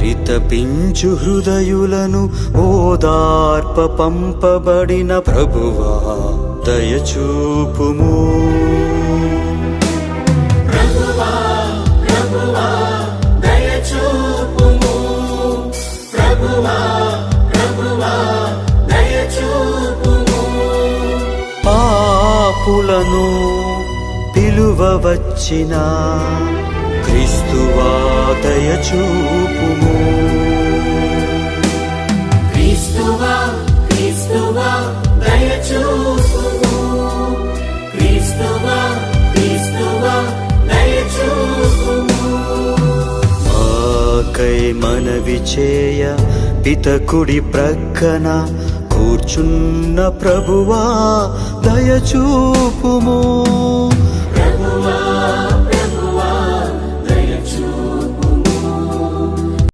పరితపించు హృదయులను ఓదార్ప పంపబడిన ప్రభువా దయచూపుము. ప్రభువా ప్రభువా దయచూపుము. ప్రభువా ప్రభువా దయచూపుము. పాపులను పిలువవచ్చిన క్రీస్తువా దయచూపుము. క్రీస్తువా క్రీస్తువా దయచూపుము. క్రీస్తువా క్రీస్తువా దయచూపుము. మాకై మనవి చేయ పితకుడి ప్రక్కన కూర్చున్న ప్రభువా దయచూపుము.